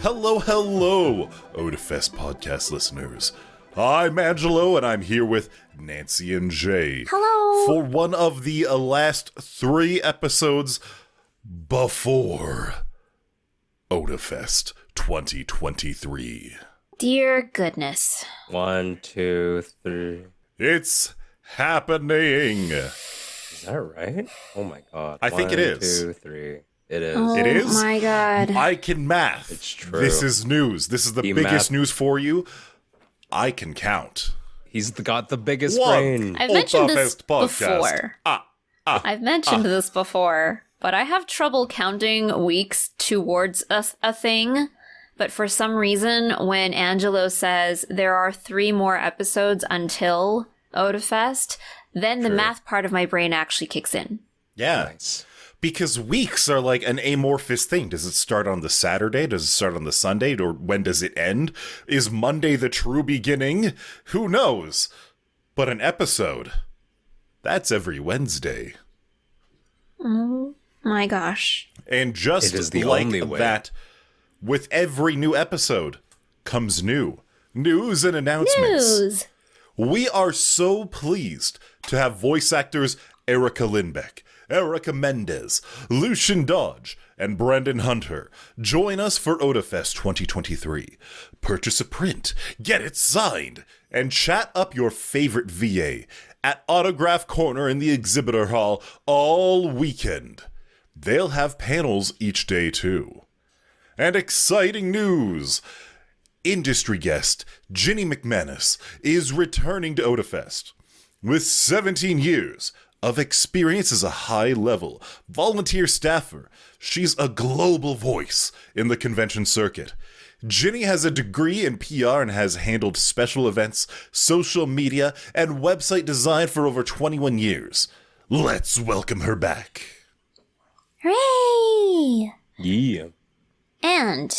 Hello, hello, Otafest podcast listeners. I'm Angelo, and I'm here with Nancy and Jei. Hello. For one of the last 3 episodes before Otafest 2023. Dear goodness. 1, 2, 3. It's happening. Is that right? Oh my god. I think it is. 1, 2, 3. It is. Oh It is? my god. I can math. It's true. This is news. This is the He biggest math- news for you. I can count. Got the biggest One. brain. I've mentioned this Otafest podcast. before. Ah. I've mentioned this before, but I have trouble counting weeks towards a thing. But for some reason, when Angelo says there are 3 more episodes until Otafest, then the True. math part of my brain actually kicks in. Yeah. Nice. Because weeks are like an amorphous thing. Does it start on the Saturday? Does it start on the Sunday? Or when does it end? Is Monday the true beginning? Who knows? But an episode, that's every Wednesday. Oh my gosh. And just It is the like only way. that, with every new episode comes news and announcements. News. We are so pleased to have voice actors Erica Lindbeck, Erica Mendez, Lucian Dodge, and Brendan Hunter join us for Otafest 2023. Purchase a print, get it signed, and chat up your favorite VA at Autograph Corner in the Exhibitor Hall all weekend. They'll have panels each day too. And exciting news! Industry guest Ginny McManus is returning to Otafest. With 17 years of experience as a high-level volunteer staffer, she's a global voice in the convention circuit. Ginny has a degree in PR and has handled special events, social media, and website design for over 21 years. Let's welcome her back. Hooray! Yeah. And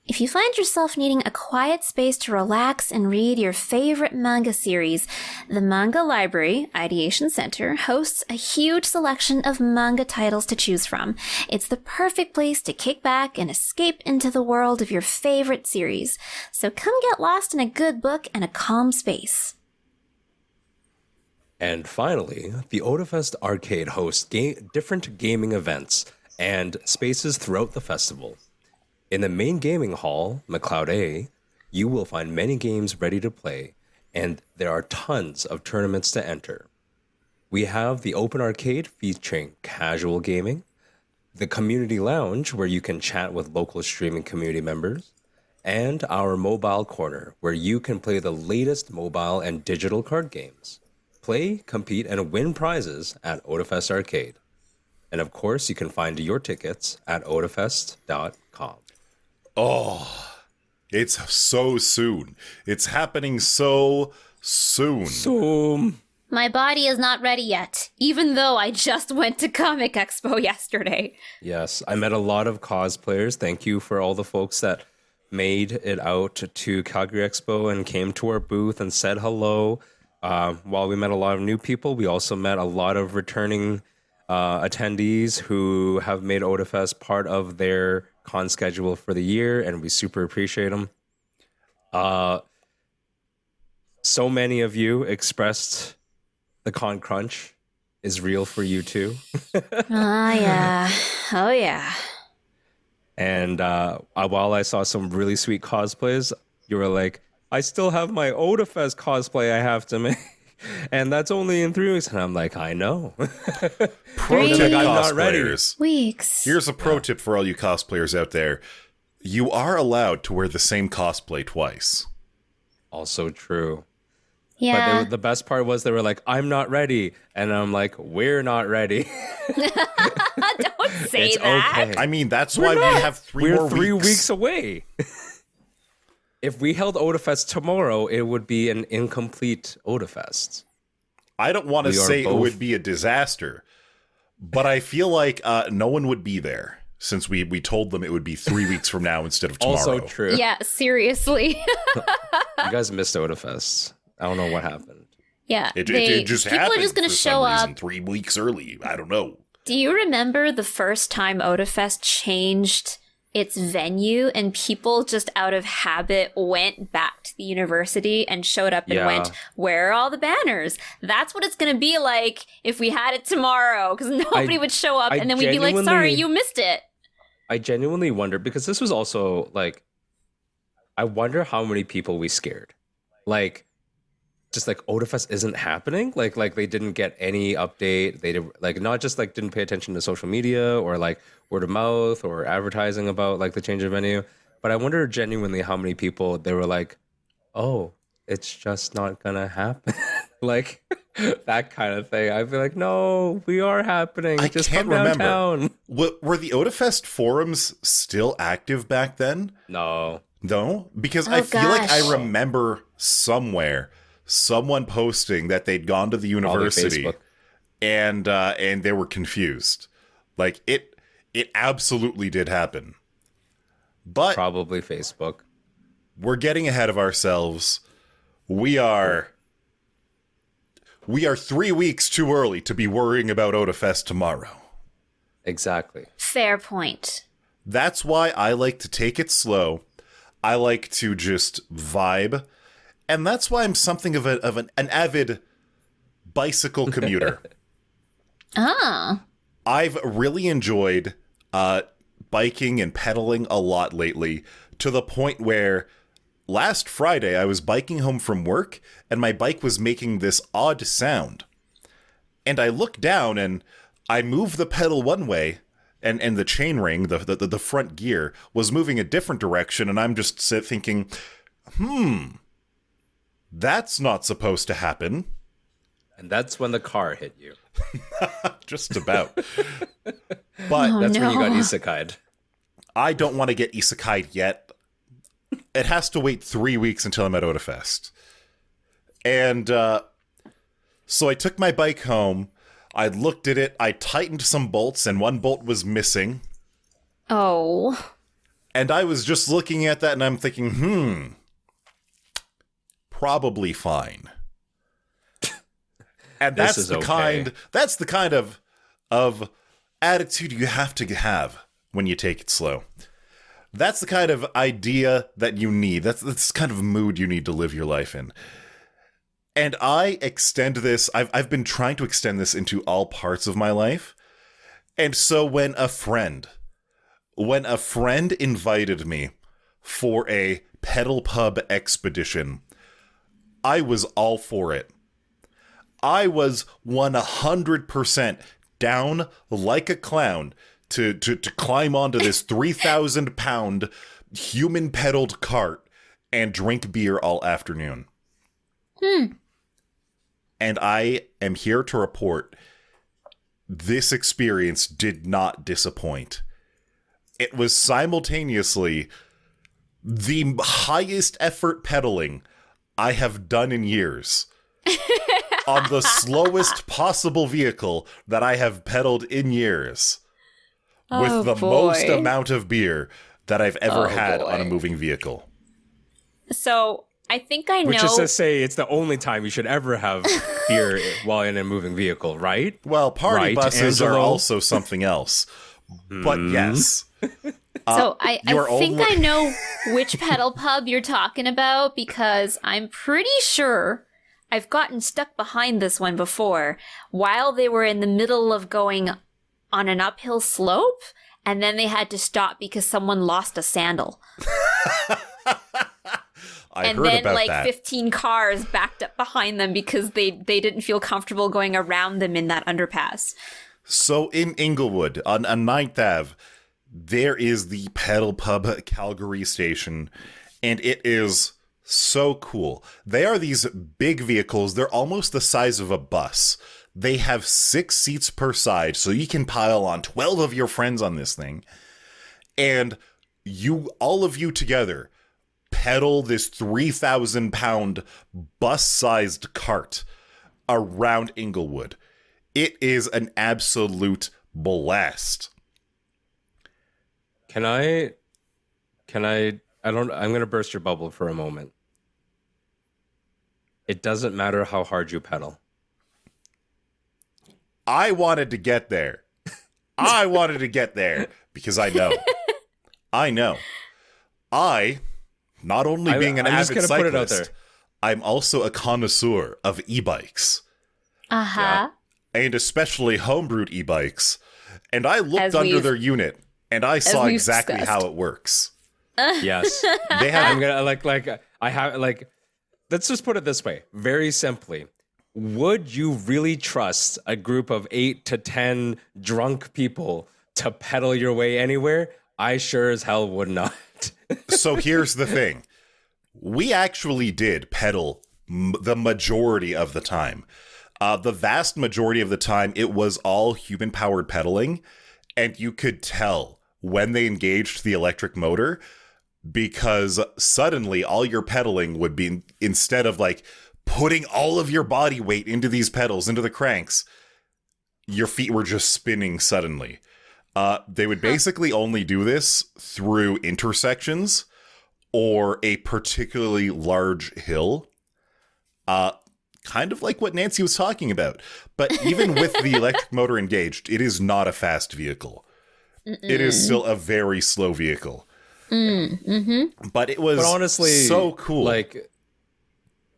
if you find yourself needing a quiet space to relax and read your favorite manga series, the Manga Library, Ideation Center, hosts a huge selection of manga titles to choose from. It's the perfect place to kick back and escape into the world of your favorite series. So come get lost in a good book and a calm space. And finally, the Otafest Arcade hosts different gaming events and spaces throughout the festival. In the main gaming hall, McLeod A, you will find many games ready to play, and there are tons of tournaments to enter. We have the open arcade featuring casual gaming, the community lounge where you can chat with local streaming community members, and our mobile corner where you can play the latest mobile and digital card games. Play, compete, and win prizes at Otafest Arcade. And of course, you can find your tickets at otafest.com. Oh, it's so soon. It's happening so soon. My body is not ready yet, even though I just went to Comic Expo yesterday. Yes, I met a lot of cosplayers. Thank you for all the folks that made it out to Calgary Expo and came to our booth and said hello. While we met a lot of new people, we also met a lot of returning attendees who have made Otafest part of their con schedule for the year, and we super appreciate them. So many of you expressed the con crunch is real for you too. Ah, yeah. Oh, yeah. And while I saw some really sweet cosplays, you were like, I still have my Otafest cosplay I have to make. And that's only in 3 weeks. And I'm like, I know. Pro Three tip, I'm not ready. cosplayers. Weeks. Here's a pro tip for all you cosplayers out there. You are allowed to wear the same cosplay twice. Also true. Yeah. But the best part was they were like, I'm not ready. And I'm like, we're not ready. Don't say It's that. okay. I mean, that's why we have 3 We're more 3 weeks. weeks away. If we held Otafest tomorrow, it would be an incomplete Otafest. I don't want to We are say it both- would be a disaster, but I feel like no one would be there since we told them it would be 3 weeks from now instead of tomorrow. Also true. Yeah, seriously. You guys missed Otafest. I don't know what happened. Yeah. It just people happened are just going for to some show reason up. 3 weeks early. I don't know. Do you remember the first time Otafest changed its venue, and people just out of habit went back to the university and showed up and went, where are all the banners? That's what it's going to be like if we had it tomorrow, because nobody would show up, and then we'd be like, sorry, you missed it. I genuinely wonder, because this was also like, I wonder how many people we scared. Like, just like Otafest isn't happening. Like they didn't get any update. They did, like, not just like didn't pay attention to social media or like word of mouth or advertising about like the change of venue. But I wonder genuinely how many people they were like, oh, it's just not gonna happen. Like that kind of thing. I'd be like, no, we are happening. Just can't come downtown. remember. Were the Otafest forums still active back then? No. Because I feel like I remember somewhere someone posting that they'd gone to the university and they were confused. Like it absolutely did happen. But probably Facebook. We're getting ahead of ourselves. We are 3 weeks too early to be worrying about Otafest tomorrow. Exactly. Fair point. That's why I like to take it slow. I like to just vibe. And that's why I'm something of an avid bicycle commuter. I've really enjoyed biking and pedaling a lot lately, to the point where last Friday I was biking home from work and my bike was making this odd sound. And I looked down and I moved the pedal one way, and the chainring, the front gear, was moving a different direction, and I'm just thinking, that's not supposed to happen. And that's when the car hit you. Just about. But that's when you got isekai'd. I don't want to get isekai'd yet. It has to wait 3 weeks until I'm at Otafest. And so I took my bike home. I looked at it. I tightened some bolts, and one bolt was missing. Oh. And I was just looking at that, and I'm thinking, probably fine. And that's the kind of attitude you have to have when you take it slow. That's the kind of idea that you need. That's the kind of mood you need to live your life in. And I extend this, I've been trying to extend this into all parts of my life. And so when a friend invited me for a pedal pub expedition, I was all for it. I was 100% down like a clown to climb onto this 3,000-pound human-pedaled cart and drink beer all afternoon. And I am here to report this experience did not disappoint. It was simultaneously the highest effort pedaling I have done in years on the slowest possible vehicle that I have pedaled in years, with the most amount of beer that I've ever had on a moving vehicle. So I think I know. Which is to say, it's the only time you should ever have beer while in a moving vehicle, right? Well, party buses are also something else. But yes. So I think I know which pedal pub you're talking about, because I'm pretty sure I've gotten stuck behind this one before while they were in the middle of going on an uphill slope, and then they had to stop because someone lost a sandal. I heard about like that. 15 cars backed up behind them because they didn't feel comfortable going around them in that underpass. So in Inglewood, on 9th Ave, there is the Pedal Pub Calgary station, and it is so cool. They are these big vehicles. They're almost the size of a bus. They have 6 seats per side, so you can pile on 12 of your friends on this thing. And all of you together, pedal this 3,000-pound bus-sized cart around Inglewood. It is an absolute blast. I'm going to burst your bubble for a moment. It doesn't matter how hard you pedal. I wanted to get there. I wanted to get there because I know. I know. I, not only being an I'm just avid gonna put it out cyclist, there. I'm also a connoisseur of e-bikes, Uh-huh. and especially homebrewed e-bikes. And I looked As under we've- their unit, and I saw we've exactly discussed. how it works. Yes. They have I'm gonna I have let's just put it this way, very simply. Would you really trust a group of 8 to 10 drunk people to pedal your way anywhere? I sure as hell would not. So here's the thing. We actually did pedal the majority of the time. The vast majority of the time, it was all human-powered pedaling, and you could tell when they engaged the electric motor, because suddenly all your pedaling would be, instead of like putting all of your body weight into these pedals, into the cranks, your feet were just spinning suddenly. They would basically only do this through intersections or a particularly large hill. Kind of like what Nancy was talking about. But even with the electric motor engaged, it is not a fast vehicle. It is still a very slow vehicle. But it was honestly, so cool. Like,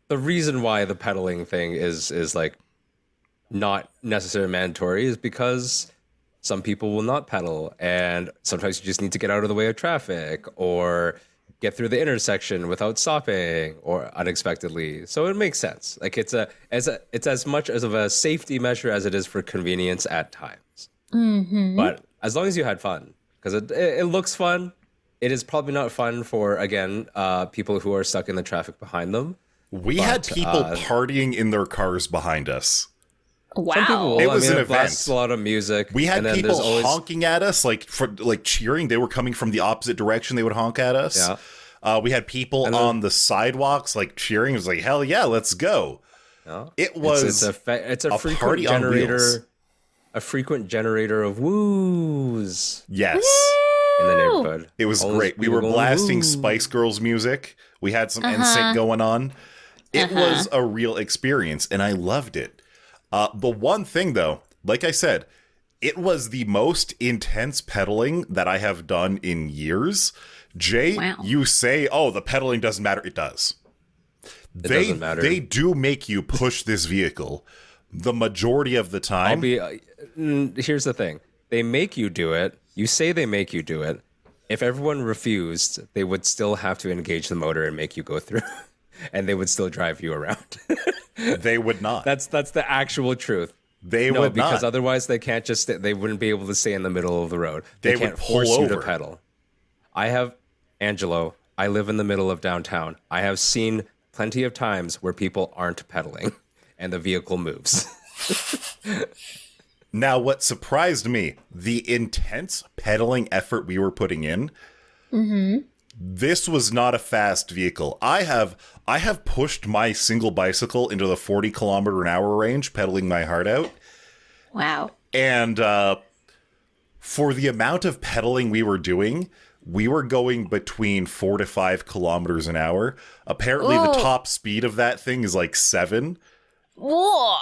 the reason why the pedaling thing is like not necessarily mandatory is because some people will not pedal, and sometimes you just need to get out of the way of traffic or get through the intersection without stopping or unexpectedly. So it makes sense. Like it's as much as of a safety measure as it is for convenience at times. But as long as you had fun, because it looks fun. It is probably not fun for, again, people who are stuck in the traffic behind them. We had people partying in their cars behind us. Wow. Some people, It was an it blasts event. a lot of music. We had and then people there's always, honking at us, like cheering. They were coming from the opposite direction. They would honk at us. Yeah. We had people on the sidewalks, like cheering. It was like, hell yeah, let's go. Yeah. It was it's a frequent party on wheels. generator, a frequent generator of woos Yes. in the neighborhood. It was All those great. We people were going, blasting "Woo." Spice Girls music. We had some NSYNC going on. It was a real experience, and I loved it. The one thing, though, like I said, it was the most intense pedaling that I have done in years. Jay, Wow. you say, oh, the pedaling doesn't matter. It does. doesn't matter. They do make you push this vehicle the majority of the time. Here's the thing. They make you do it. You say they make you do it. If everyone refused, they would still have to engage the motor and make you go through. And they would still drive you around. They would not. That's the actual truth. They No, would because not. otherwise they can't just they wouldn't be able to stay in the middle of the road. They can't would pull force you to over. pedal. I have Angelo. I live in the middle of downtown. I have seen plenty of times where people aren't pedaling and the vehicle moves. Now, what surprised me, the intense pedaling effort we were putting in. This was not a fast vehicle. I have pushed my single bicycle into the 40-kilometer-an-hour range, pedaling my heart out. Wow. And for the amount of pedaling we were doing, we were going between 4 to 5 kilometers an hour. Apparently, the top speed of that thing is like 7. Whoa.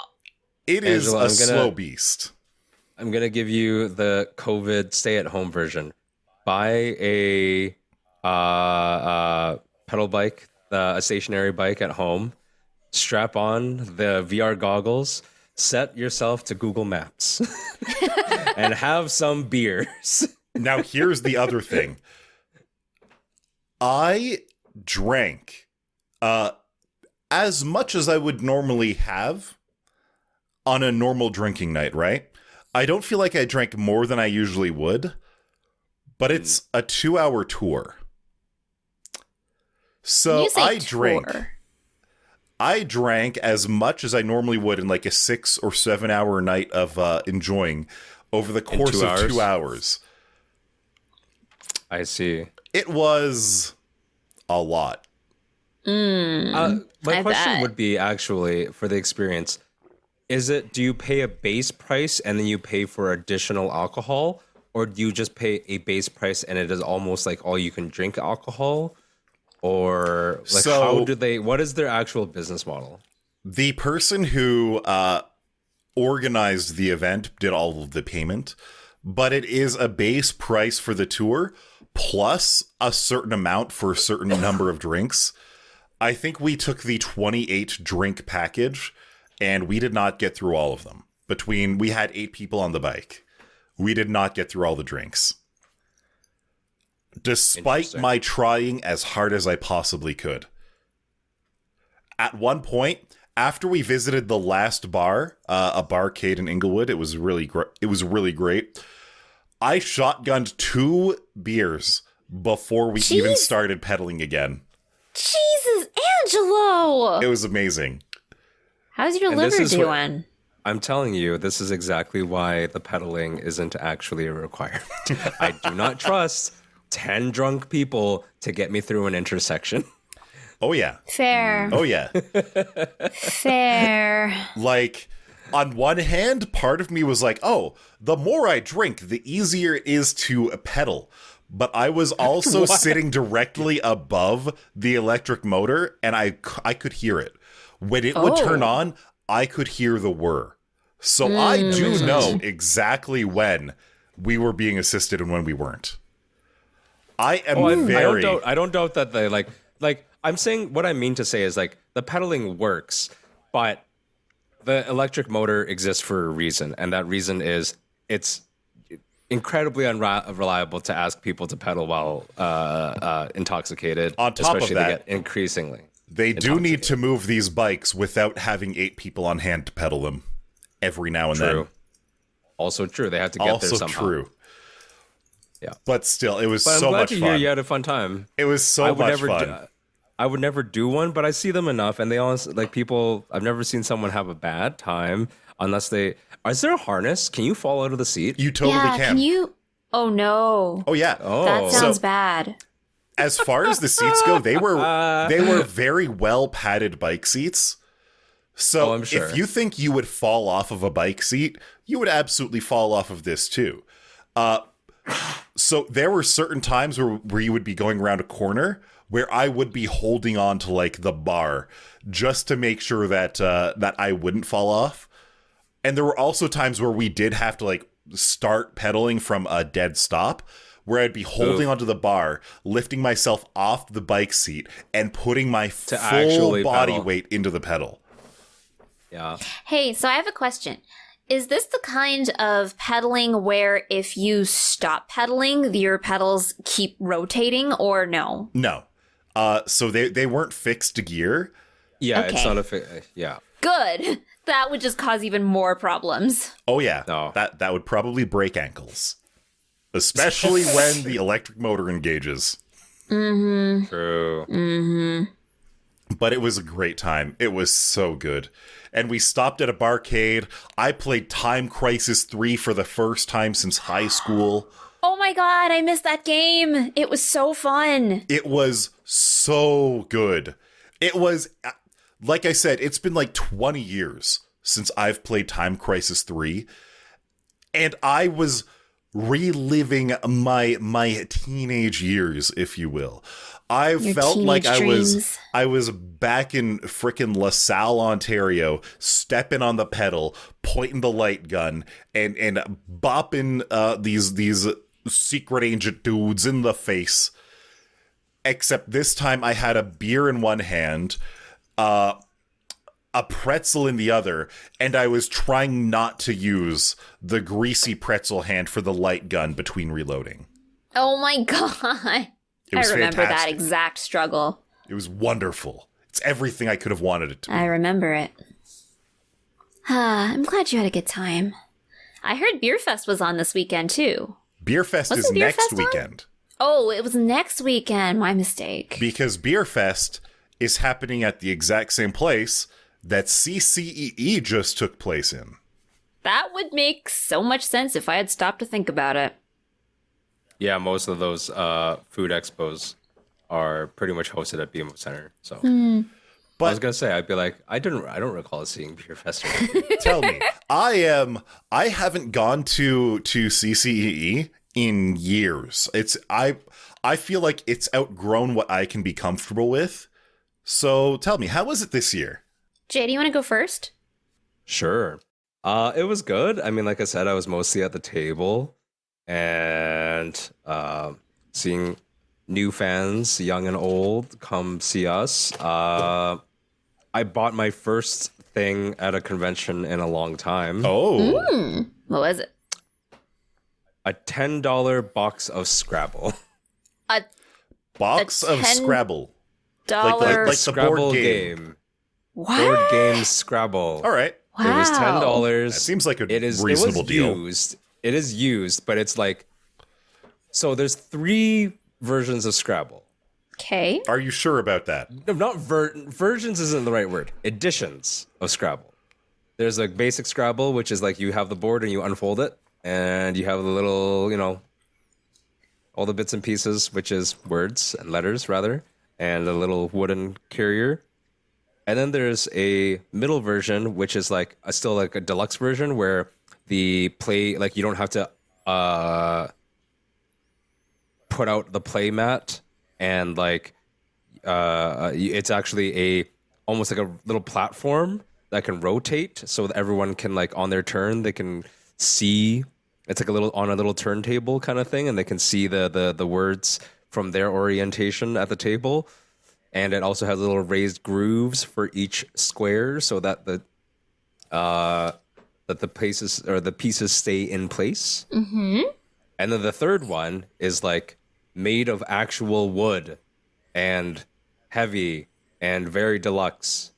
It is Angela, a slow beast. I'm going to give you the COVID stay-at-home version. Buy a pedal bike, a stationary bike at home. Strap on the VR goggles. Set yourself to Google Maps. And have some beers. Now, here's the other thing. I drank as much as I would normally have on a normal drinking night, right? I don't feel like I drank more than I usually would, but it's a 2-hour tour. So You say I drank as much as I normally would in like a 6 or 7 hour night of enjoying over the course of 2 hours. I see. It was a lot. My I question bet. would be actually for the experience, do you pay a base price and then you pay for additional alcohol, or do you just pay a base price and it is almost like all you can drink alcohol? Or like what is their actual business model? The person who organized the event did all of the payment, but it is a base price for the tour plus a certain amount for a certain number of drinks. I think we took the 28 drink package, and we did not get through all of them. We had 8 people on the bike. We did not get through all the drinks. Despite my trying as hard as I possibly could. At one point, after we visited the last bar, a barcade in Inglewood, it was really great. I shotgunned 2 beers before we even started pedaling again. Jesus, Angelo! It was amazing. How's your liver doing? I'm telling you, this is exactly why the pedaling isn't actually a requirement. I do not trust 10 drunk people to get me through an intersection. Oh, yeah. Fair. Oh, yeah. Fair. Like, on one hand, part of me was like, oh, the more I drink, the easier it is to pedal. But I was also sitting directly above the electric motor, and I could hear it. When it would turn on, I could hear the whir. So I do know exactly when we were being assisted and when we weren't. I don't doubt that they like I'm saying what I mean to say is like the pedaling works, but the electric motor exists for a reason, and that reason is it's incredibly unreliable to ask people to pedal while intoxicated. On top especially of that, they get increasingly. They do need to move these bikes without having 8 people on hand to pedal them every now and then. Also true. They have to get there somehow. Also true. Yeah. But still, it was so much fun. I'm glad to hear you had a fun time. It was so much fun. I would never do one, but I see them enough, and they honestly, like people, I've never seen someone have a bad time unless they... Is there a harness? Can you fall out of the seat? You totally can. Can you... Oh, no. Oh, yeah. Oh. That sounds bad. As far as the seats go, they were very well padded bike seats. So I'm sure. If you think you would fall off of a bike seat, you would absolutely fall off of this too. So there were certain times where you would be going around a corner where I would be holding on to like the bar just to make sure that that I wouldn't fall off. And there were also times where we did have to like start pedaling from a dead stop, where I'd be holding onto the bar, lifting myself off the bike seat, and putting my full body weight into the pedal. Yeah. Hey, so I have a question. Is this the kind of pedaling where if you stop pedaling, your pedals keep rotating, or no? No. So they weren't fixed to gear. Yeah, okay. It's not a yeah. Good. That would just cause even more problems. Oh yeah. No. That would probably break ankles. Especially when the electric motor engages. Mm-hmm. True. Mm-hmm. But it was a great time. It was so good. And we stopped at a barcade. I played Time Crisis 3 for the first time since high school. Oh my god, I missed that game. It was so fun. It was so good. It was, like I said, it's been like 20 years since I've played Time Crisis 3. And I was reliving my teenage years, if you will. I felt like I was back in frickin' LaSalle, Ontario, stepping on the pedal, pointing the light gun, and bopping these secret agent dudes in the face. Except this time I had a beer in one hand, a pretzel in the other, and I was trying not to use the greasy pretzel hand for the light gun between reloading. Oh my god. I remember that exact struggle. It was wonderful. It's everything I could have wanted it to be. I remember it. I'm glad you had a good time. I heard Beer Fest was on this weekend, too. Beer Fest is next weekend. Oh, it was next weekend. My mistake. Because Beer Fest is happening at the exact same place that CCEE just took place in. That would make so much sense if I had stopped to think about it. Yeah, most of those food expos are pretty much hosted at BMO Center. So, but I was gonna say, I'd be like, I don't recall seeing Beer Fest. Tell me, I haven't gone to CCEE in years. I feel like it's outgrown what I can be comfortable with. So tell me, how was it this year? Jay, do you want to go first? Sure. It was good. I mean, like I said, I was mostly at the table. and seeing new fans, young and old, come see us. I bought my first thing at a convention in a long time. Oh. What was it? A $10 box of Scrabble. A Box of $10 Scrabble. dollar. Like the Scrabble board game. What? Board game Scrabble. All right. It was $10. That seems like a It reasonable deal. It is used, but it's like, so there's 3 versions of Scrabble. Okay. Are you sure about that? No, not versions isn't the right word. Editions of Scrabble. There's like basic Scrabble, which is like you have the board and you unfold it, and you have the little, all the bits and pieces, which is words and letters rather, and a little wooden carrier. And then there's a middle version, which is like still like a deluxe version where the play, like you don't have to put out the play mat, and like it's actually almost like a little platform that can rotate so that everyone can, like, on their turn, they can see. It's like on a little turntable kind of thing, and they can see the words from their orientation at the table. And it also has little raised grooves for each square so that the pieces stay in place. Mm-hmm. And then the third one is like made of actual wood and heavy and very deluxe.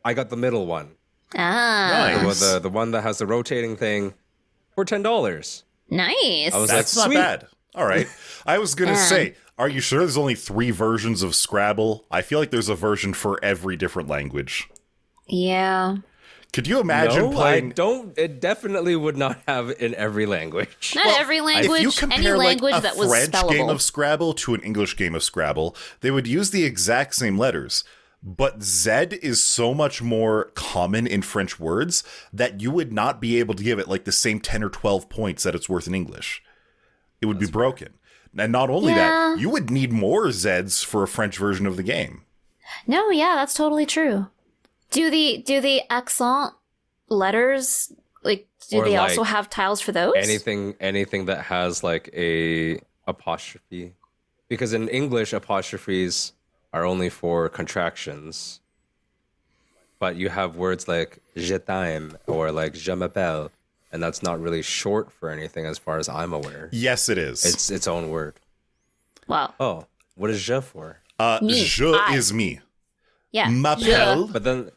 I got the middle one. Nice. The one that has the rotating thing for $10. Nice. I was That's like, not sweet. bad. All right. I was going to say, are you sure there's only 3 versions of Scrabble? I feel like there's a version for every different language. Yeah. Could you imagine No, playing... I don't. It definitely would not have in every language. Not every If language. you Any compare language like a that was French spellable. game of Scrabble to an English game of Scrabble, they would use the exact same letters. But Z is so much more common in French words that you would not be able to give it like the same 10 or 12 points that it's worth in English. It would be broken. And not only that, you would need more Zs for a French version of the game. No, yeah, that's totally true. Do the accent letters, like, do Or, they like, also have tiles for those? Anything that has like a apostrophe, because in English apostrophes are only for contractions, but you have words like je t'aime or like je m'appelle, and that's not really short for anything as far as I'm aware. Yes, it is. It's its own word. Well, Oh, what is je for? me. Je I. is me. Yeah. M'appelle. But then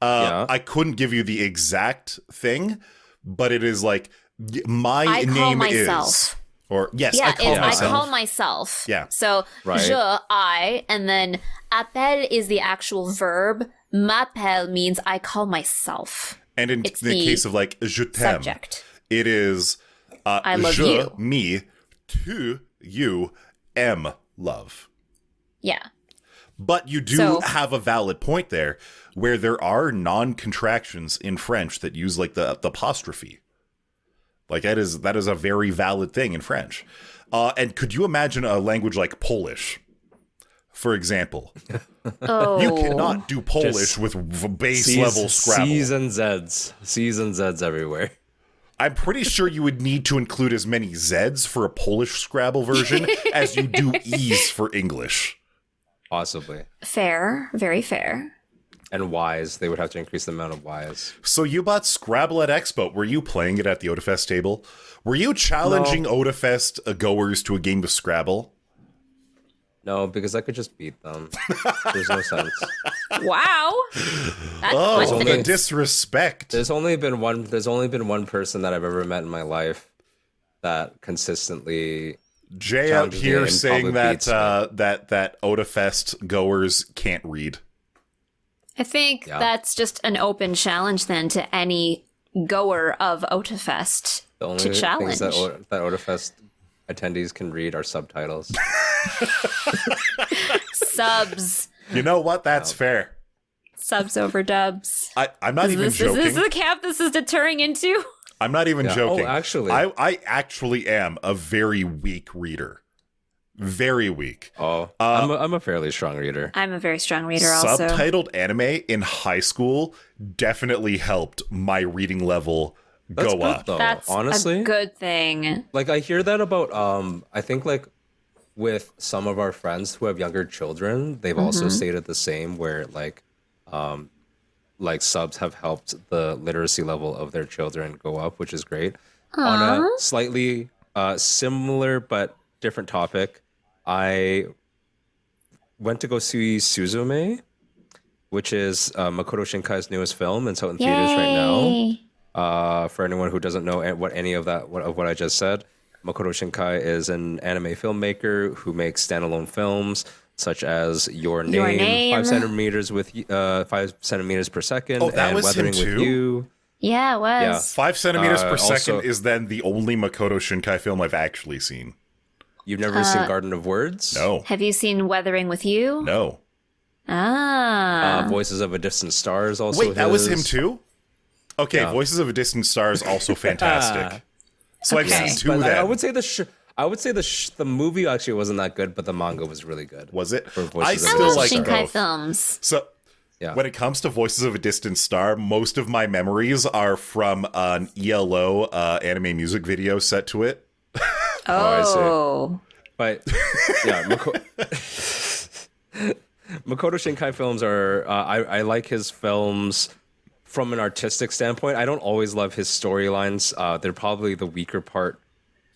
yeah. I couldn't give you the exact thing, but it is like my I name call is. myself. Or yes, Yeah, I call I myself. call myself. Yeah. So Right. je, I, and then appelle is the actual verb. M'appelle means I call myself. And in It's the the case of like je t'aime, Subject. it is I love je, you. me, tu, you, am, love. Yeah. But you do So- have a valid point there, where there are non-contractions in French that use like the apostrophe. Like that is a very valid thing in French. And could you imagine a language like Polish, for example? Oh. You cannot do Polish Just with base level Scrabble. C's and Z's everywhere. I'm pretty sure you would need to include as many Zs for a Polish Scrabble version as you do E's for English. Possibly. Fair. Very fair. And Y's, they would have to increase the amount of Y's. So you bought Scrabble at Expo. Were you playing it at the Otafest table? Were you challenging Otafest goers to a game of Scrabble? No, because I could just beat them. There's no sense. Wow. That's Oh, the confidence. disrespect. There's only been one person that I've ever met in my life that consistently Jay out challenges me here and saying probably that beats me. that Otafest goers can't read. I think Yeah. that's just an open challenge then to any goer of Otafest the only to challenge. things that Otafest attendees can read are subtitles. Subs. You know what? That's fair. Subs over dubs. I'm not even Is joking. this the camp this is deterring into? I'm not even Yeah. joking. Oh, actually. I actually am a very weak reader. Very weak. Oh, I'm a fairly strong reader. I'm a very strong reader also. Subtitled anime in high school definitely helped my reading level That's go good, up. though. That's Honestly, a good thing. like I hear that about I think like with some of our friends who have younger children, they've also stated the same where like subs have helped the literacy level of their children go up, which is great. On a slightly similar but different topic, I went to go see Suzume, which is Makoto Shinkai's newest film. It's out in theaters right now. Yay. For anyone who doesn't know what any of that of what I just said, Makoto Shinkai is an anime filmmaker who makes standalone films such as Your Name, 5 centimeters with 5 centimeters per second, Oh, that and was him Weathering too? with You. Yeah, it was. Yeah. 5 centimeters per second also- is then the only Makoto Shinkai film I've actually seen. You've never seen Garden of Words? No. Have you seen Weathering with You? No. Voices of a Distant Star is also Wait, that was him his. too? Okay, Yeah. Voices of a Distant Star is also fantastic. So I've Okay. seen two But then. I would say the movie actually wasn't that good, but the manga was really good. Was it? For I Voices of a still I love like Shinkai both. films. So Yeah. when it comes to Voices of a Distant Star, most of my memories are from an ELO anime music video set to it. I see. Oh. But yeah, Makoto Shinkai films are. I like his films from an artistic standpoint. I don't always love his storylines. They're probably the weaker part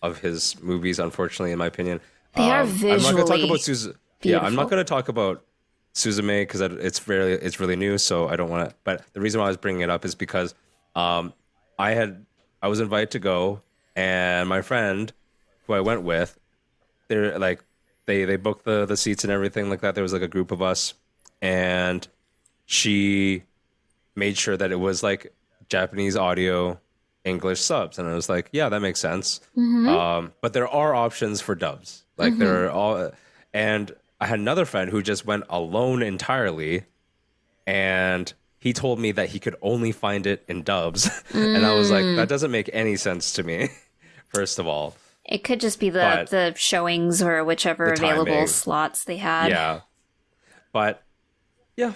of his movies, unfortunately, in my opinion. They are I'm not going to talk visually about Yeah, I'm not beautiful. going to talk about Suzume because it's really new, so I don't want to. But the reason why I was bringing it up is because I was invited to go, and my friend who I went with, they're like they booked the seats and everything like that. There was like a group of us, and she made sure that it was like Japanese audio, English subs, and I was like, yeah, that makes sense. But there are options for dubs, like there are all. And I had another friend who just went alone entirely, and he told me that he could only find it in dubs, and I was like, that doesn't make any sense to me. First of all. It could just be But- the showings or whichever The available timing. slots they had. Yeah, but yeah,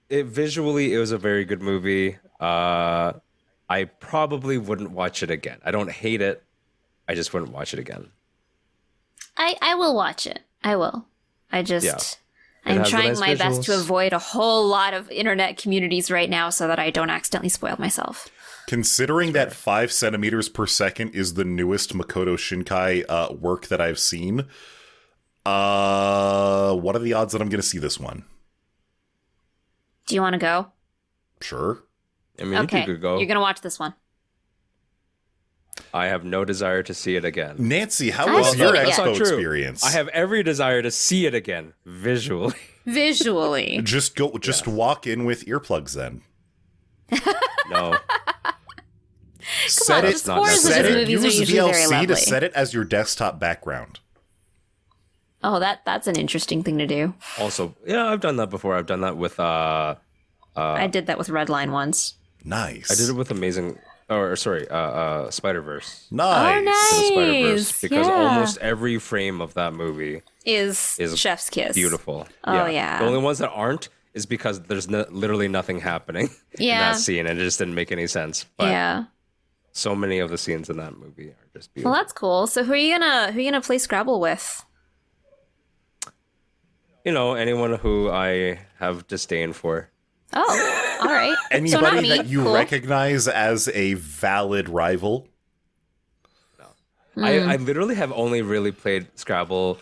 visually it was a very good movie. I probably wouldn't watch it again. I don't hate it. I just wouldn't watch it again. I will watch it. I will. I just Yeah. I'm has the trying nice my best to visuals. avoid a whole lot of internet communities right now so that I don't accidentally spoil myself. Considering that 5 centimeters per second is the newest Makoto Shinkai work that I've seen, what are the odds that I'm going to see this one? Do you want to go? Sure. I mean, Okay. you could go. You're going to watch this one. I have no desire to see it again. Nancy, how I was haven't your seen it yet. That's not expo true. experience? I have every desire to see it again visually. Visually. Just walk in with earplugs then. No. Set on, it, the scores of set his it, movies are use usually very VLC to lovely. set it as your desktop background. Oh, that's an interesting thing to do. Also, yeah, I've done that before. I've done that with I did that with Redline once. Nice. I did it with Spider-Verse. Nice. Oh, nice. Spider-Verse because Yeah. almost every frame of that movie Is Chef's Kiss. beautiful. Oh, yeah. The only ones that aren't is because there's literally nothing happening in Yeah. that scene, and it just didn't make any sense. But Yeah. so many of the scenes in that movie are just beautiful. Well, that's cool. So who are you gonna play Scrabble with? You know, anyone who I have disdain for. Oh, all right. so not Anybody me. that you Cool. recognize as a valid rival? I literally have only really played Scrabble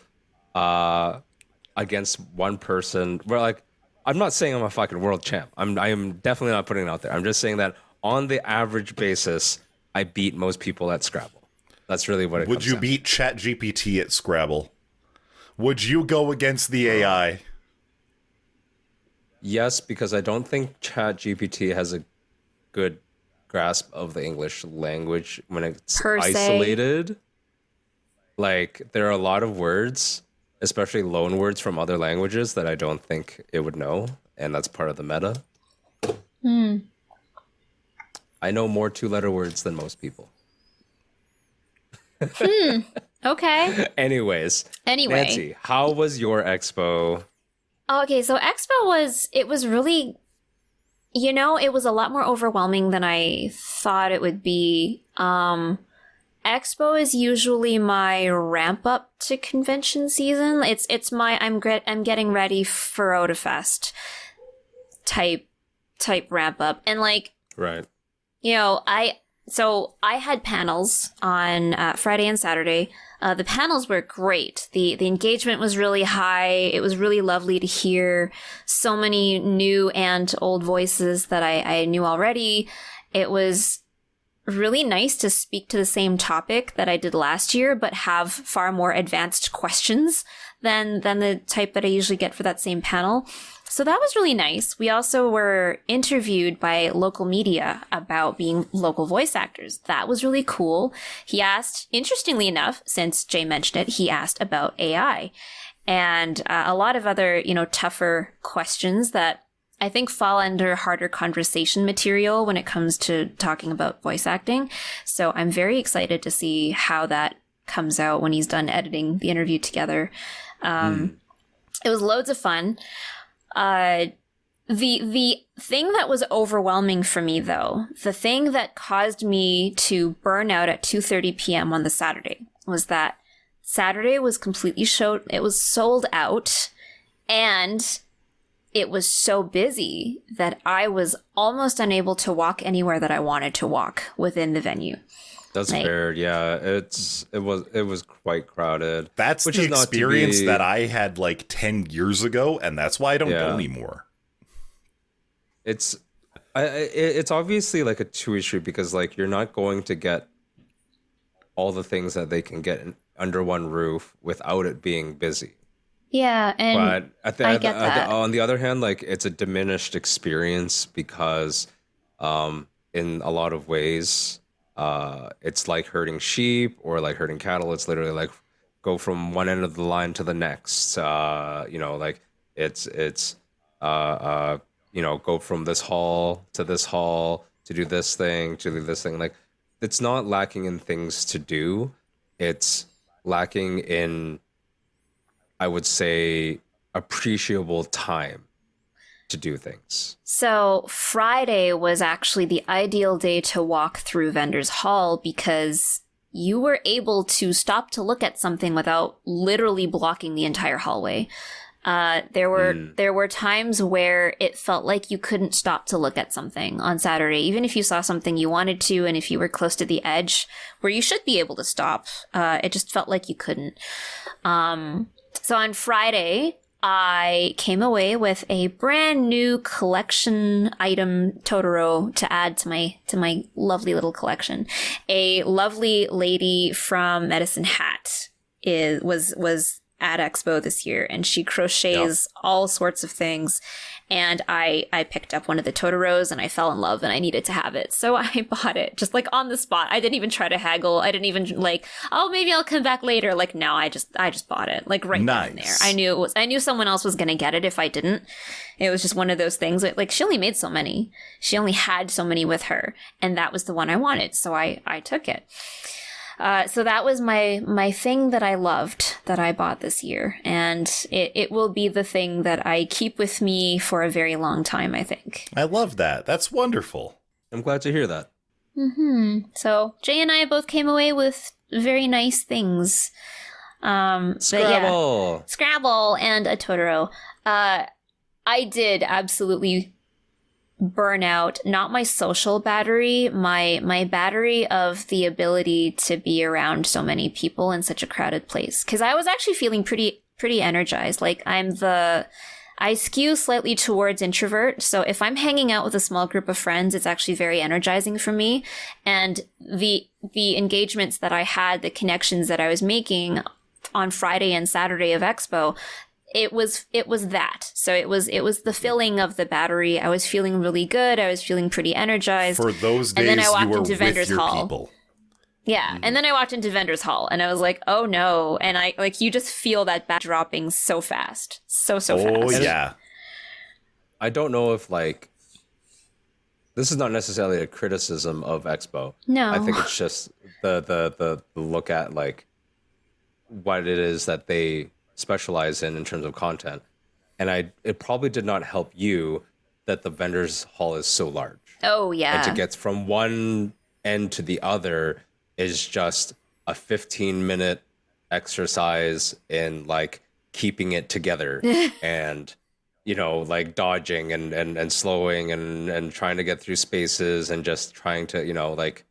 against one person. Where like, I'm not saying I'm a fucking world champ. I am definitely not putting it out there. I'm just saying that on the average basis, I beat most people at Scrabble. That's really what it Would comes you down beat ChatGPT at Scrabble? Would you go against the AI? to. Yes, because I don't think ChatGPT has a good grasp of the English language when it's Per se. isolated. Like, there are a lot of words, especially loan words from other languages, that I don't think it would know, and that's part of the meta. I know more two-letter words than most people. Okay. Anyways, Anyway. Nancy, how was your expo? Okay, so Expo was really You know, it was a lot more overwhelming than I thought it would be. Expo is usually my ramp up to convention season. It's my I'm getting ready for Otafest type ramp up. And like, Right. you know, I had panels on Friday and Saturday. The panels were great. The engagement was really high. It was really lovely to hear so many new and old voices that I knew already. It was really nice to speak to the same topic that I did last year, but have far more advanced questions than the type that I usually get for that same panel. So that was really nice. We also were interviewed by local media about being local voice actors. That was really cool. He asked, interestingly enough, since Jay mentioned it, he asked about AI and a lot of other, tougher questions that I think fall under harder conversation material when it comes to talking about voice acting. So I'm very excited to see how that comes out when he's done editing the interview together. It was loads of fun. The thing that was overwhelming for me, though, the thing that caused me to burn out at 2:30 p.m. on the Saturday was that Saturday was it was sold out, and it was so busy that I was almost unable to walk anywhere that I wanted to walk within the venue. That's fair. Yeah, it was quite crowded. That's which the is not to experience be- that I had like 10 years ago, and that's why I don't go anymore. It's obviously like a two issue because like you're not going to get all the things that they can get under one roof without it being busy. Yeah, and But I get that. on the other hand, like it's a diminished experience because in a lot of ways it's like herding sheep or like herding cattle. It's literally like go from one end of the line to the next. Like it's go from this hall to this hall to do this thing, to do this thing. Like it's not lacking in things to do. It's lacking in, I would say, appreciable time to do things. So Friday was actually the ideal day to walk through Vendors Hall because you were able to stop to look at something without literally blocking the entire hallway. There were times where it felt like you couldn't stop to look at something on Saturday, even if you saw something you wanted to, and if you were close to the edge where you should be able to stop, it just felt like you couldn't. So on Friday, I came away with a brand new collection item Totoro to add to my lovely little collection. A lovely lady from Medicine Hat was at Expo this year, and she crochets all sorts of things. And I picked up one of the Totoros and I fell in love and I needed to have it. So I bought it just like on the spot. I didn't even try to haggle. I didn't even like, oh, maybe I'll come back later. Like, no, I just bought it like right then and there. I knew someone else was going to get it if I didn't. It was just one of those things like she only made so many. She only had so many with her. And that was the one I wanted. So I took it. So that was my thing that I loved that I bought this year. And it will be the thing that I keep with me for a very long time, I think. I love that. That's wonderful. I'm glad to hear that. So Jay and I both came away with very nice things. Scrabble! Scrabble and a Totoro. I did absolutely burn out, not my social battery, my battery of the ability to be around so many people in such a crowded place. Because I was actually feeling pretty energized. Like I skew slightly towards introvert. So if I'm hanging out with a small group of friends, it's actually very energizing for me. And the engagements that I had, the connections that I was making on Friday and Saturday of Expo, it was that. So it was the filling of the battery. I was feeling really good. I was feeling pretty energized. For those days, and then I walked you were into with Vendors your Hall. people. Yeah, and then I walked into Vendors Hall, and I was like, "Oh no!" And I you just feel that bat dropping so fast, so fast. Oh yeah. I don't know if this is not necessarily a criticism of Expo. No, I think it's just the look at like what it is that they specialize in terms of content. And it probably did not help you that the vendors hall is so large. Oh, yeah. And to get from one end to the other is just a 15-minute exercise in like keeping it together and, you know, like dodging and slowing and trying to get through spaces and just trying to, you know, like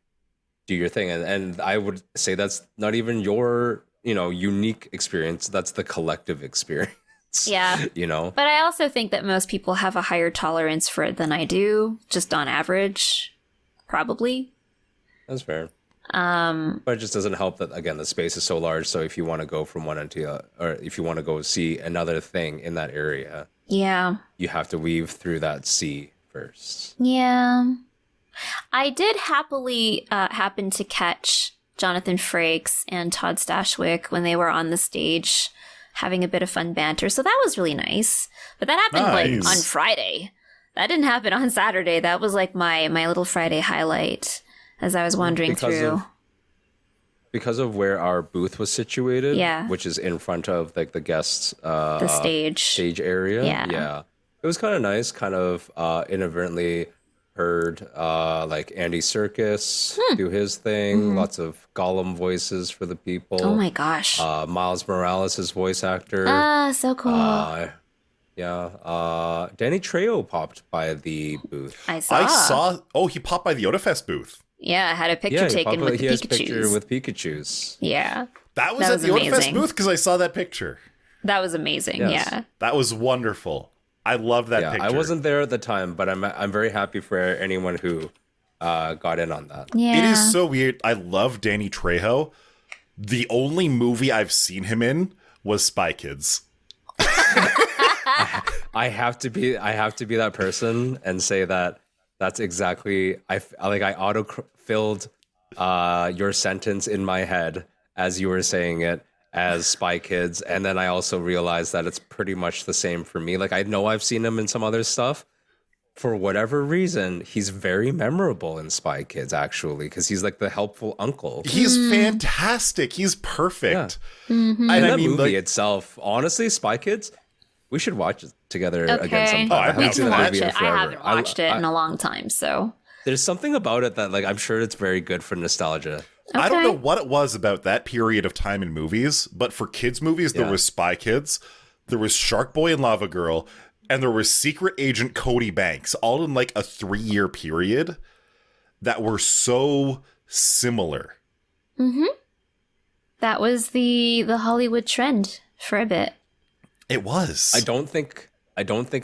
do your thing. And I would say that's not even your, you know, unique experience. That's the collective experience. Yeah. You know? But I also think that most people have a higher tolerance for it than I do, just on average, probably. That's fair. But it just doesn't help that, again, the space is so large. So if you want to go from one end to the other, or if you want to go see another thing in that area, yeah, you have to weave through that sea first. Yeah. I did happily happen to catch Jonathan Frakes and Todd Stashwick when they were on the stage having a bit of fun banter. So that was really nice. But that happened like on Friday. That didn't happen on Saturday. That was like my little Friday highlight as I was wandering through. Because of where our booth was situated, yeah, which is in front of like the guests the stage area. Yeah. It was kind of nice, kind of inadvertently heard like Andy Serkis do his thing, lots of Gollum voices for the people. Oh my gosh. Miles Morales' voice actor. Ah, so cool. Danny Trejo popped by the booth. I saw. Oh, he popped by the Otafest booth. Yeah, I had a picture taken with the Pikachus. He has a picture with Pikachus. Yeah. That was at the Otafest booth because I saw that picture. That was amazing, Yes. yeah. That was wonderful. I loved that picture. I wasn't there at the time, but I'm very happy for anyone who got in on that. Yeah. It is so weird. I love Danny Trejo. The only movie I've seen him in was Spy Kids. I have to be that person and say that that's exactly I auto-filled your sentence in my head as you were saying it as Spy Kids, and then I also realized that it's pretty much the same for me. Like I know I've seen him in some other stuff. For whatever reason, he's very memorable in Spy Kids, actually, because he's like the helpful uncle. He's fantastic. He's perfect. Yeah. And I mean, movie itself, honestly, Spy Kids, we should watch it together again sometime. I We can watch it. I forever. haven't watched it in a long time, so. There's something about it that, like, I'm sure it's very good for nostalgia. Okay. I don't know what it was about that period of time in movies, but for kids' movies, there was Spy Kids, there was Shark Boy and Lava Girl, and there was Secret Agent Cody Banks, all in like a 3-year period that were so similar. Mm-hmm. That was the Hollywood trend for a bit. It was. I don't think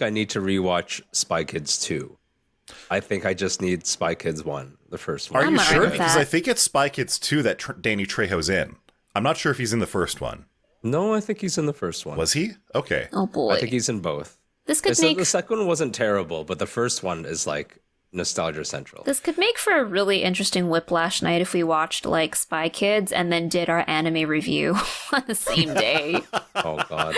I need to rewatch Spy Kids 2. I think I just need Spy Kids 1, the first one. Are you sure? with Because that. I think it's Spy Kids 2 that Danny Trejo's in. I'm not sure if he's in the first one. No, I think he's in the first one. Was he? Okay. Oh boy. I think he's in both. This could make The second one wasn't terrible, but the first one is like nostalgia central. This could make for a really interesting whiplash night if we watched like Spy Kids and then did our anime review on the same day. Oh god.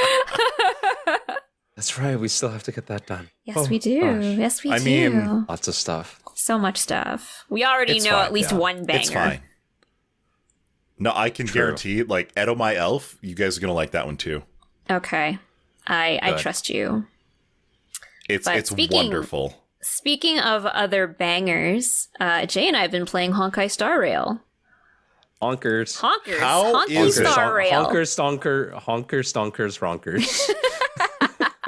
That's right. We still have to get that done. Yes, we do. Gosh. Yes, we do. mean, Lots of stuff. So much stuff. We already It's know fine, at least yeah. one banger. It's fine. No, I can guarantee, like, Edo My Elf, you guys are going to like that one too. Okay. I Good. trust you. It's But speaking- wonderful. Speaking of other bangers, Jay and I have been playing Honkai Star Rail. Honkers. Honkers. How Honky is it? Star Rail. Honker, stonkers, ronkers.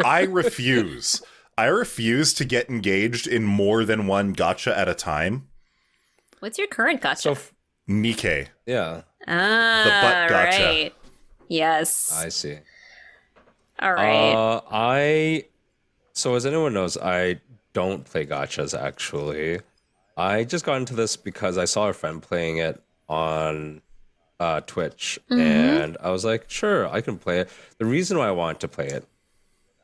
I refuse. I refuse to get engaged in more than one gacha at a time. What's your current gacha? So, Nikkei. yeah, The butt gacha. Right. Yes. I see. All right. So as anyone knows, I don't play gachas, actually. I just got into this because I saw a friend playing it on Twitch, and I was like, sure, I can play it. The reason why I wanted to play it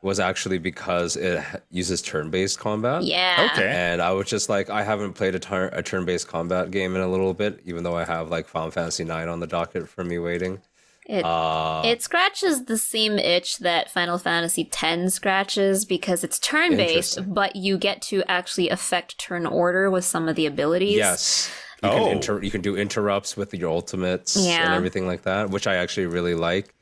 was actually because it uses turn-based combat. Yeah. Okay. And I was just like, I haven't played a turn-based combat game in a little bit, even though I have like Final Fantasy 9 on the docket for me waiting. It scratches the same itch that Final Fantasy X scratches because it's turn-based, Interesting. but you get to actually affect turn order with some of the abilities. Yes. You can do interrupts with your ultimates and Yeah. everything like that, which I actually really like.